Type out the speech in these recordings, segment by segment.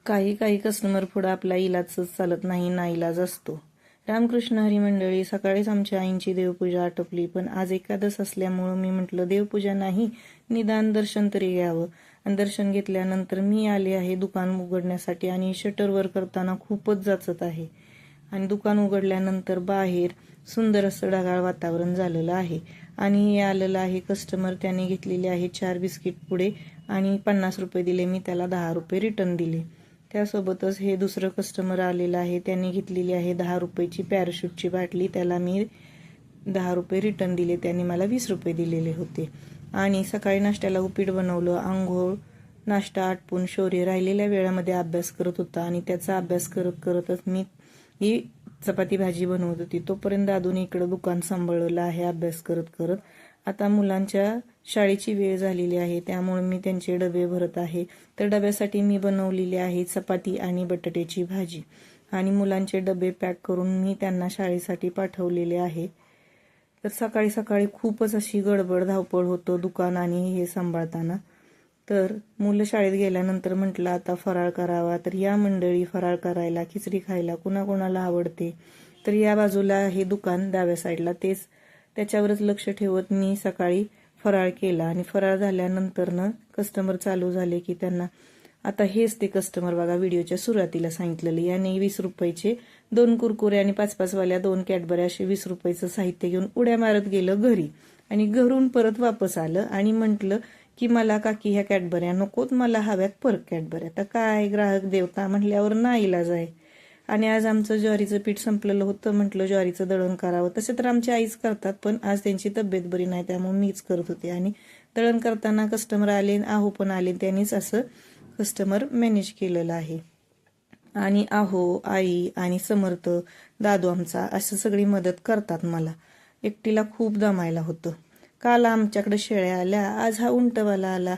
काही काही कस्टमर पुढं आपला इलाजच चालत नाही, नाईलाज असतो. रामकृष्ण हरी मंडळी, सकाळीच आमच्या आईंची देवपूजा आटोपली, पण आज एकादश असल्यामुळं मी म्हटलं देवपूजा नाही, निदान दर्शन तरी घ्यावं. आणि दर्शन घेतल्यानंतर मी आले आहे दुकान उघडण्यासाठी आणि शटरवर करताना खूपच जाचत आहे. आणि दुकान उघडल्यानंतर बाहेर सुंदर असं ढगाळ वातावरण झालेलं आहे. आणि हे आलेलं आहे कस्टमर, त्याने घेतलेले आहे 4 बिस्किट पुडे आणि 50 रुपये दिले. मी त्याला 10 रुपये रिटर्न दिले. त्यासोबतच हे दुसरं कस्टमर आलेलं आहे, त्यांनी घेतलेली आहे 10 रुपयाची पॅराशूटची बाटली. त्याला मी 10 रुपये रिटर्न दिले. त्यांनी मला 20 रुपये दिलेले होते. आणि सकाळी नाश्त्याला उपीट बनवलं. आंघोळ नाश्ता आटपून शौर्य राहिलेल्या वेळामध्ये अभ्यास करत होता आणि त्याचा अभ्यास करत करतच मी ही चपाती भाजी बनवत होती. तोपर्यंत दादूने इकडं दुकान सांभाळलं आहे अभ्यास करत करत. आता मुलांच्या शाळेची वेळ झालेली आहे, त्यामुळे मी त्यांचे डबे भरत आहे. तर डब्यासाठी मी बनवलेली आहे चपाती आणि बटाट्याची भाजी आणि मुलांचे डबे पॅक करून मी त्यांना शाळेसाठी पाठवलेले आहे. तर सकाळी सकाळी खूपच अशी गडबड धावपळ होतं दुकान आणि हे सांभाळताना. तर मुलं शाळेत गेल्यानंतर म्हटलं आता फराळ करावा. तर या मंडळी फराळ करायला, खिचडी खायला कुणाकोणाला आवडते. तर या बाजूला हे दुकान डाव्या साईडला, त्याच्यावरच लक्ष ठेवत मी सकाळी फराळ केला. आणि फराळ झाल्यानंतरनं कस्टमर चालू झाले की त्यांना आता हेच ते कस्टमर बघा, व्हिडिओच्या सुरुवातीला सांगितलेलं, याने 20 रुपयाचे 2 कुरकुरे आणि 5-5 वाल्या 2 कॅडबऱ्या असे 20 रुपयाचं साहित्य घेऊन उड्या मारत गेलं घरी. आणि घरून परत वापस आलं आणि म्हटलं की मला काकी ह्या कॅडबऱ्या नकोत, मला हव्यात परत कॅडबऱ्या. तर काय ग्राहक देवता म्हटल्यावर नाईलाज आहे. आणि आज आमचं ज्वारीचं पीठ संपलेलं होतं, म्हटलं ज्वारीचं दळण करावं. तसे तर आमच्या आईच करतात, पण आज त्यांची तब्येत बरी नाही त्यामुळे मीच करत होते. आणि दळण करताना कस्टमर आले, आहो पण आले, त्यांनीच असं कस्टमर मॅनेज केलेलं आहे. आणि आहो, आई आणि समर्थ दादू आमचा असं सगळी मदत करतात मला. एकटीला खूप दमायला होतं. काल आमच्याकडे शेळ्या आल्या, आज हा उंटवाला आला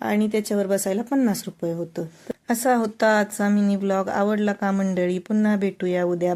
आणि त्याच्यावर बसायला 50 रुपये होतं. असा होता आजचा मिनी ब्लॉग. आवडला का मंडळी? पुन्हा भेटूया उद्या.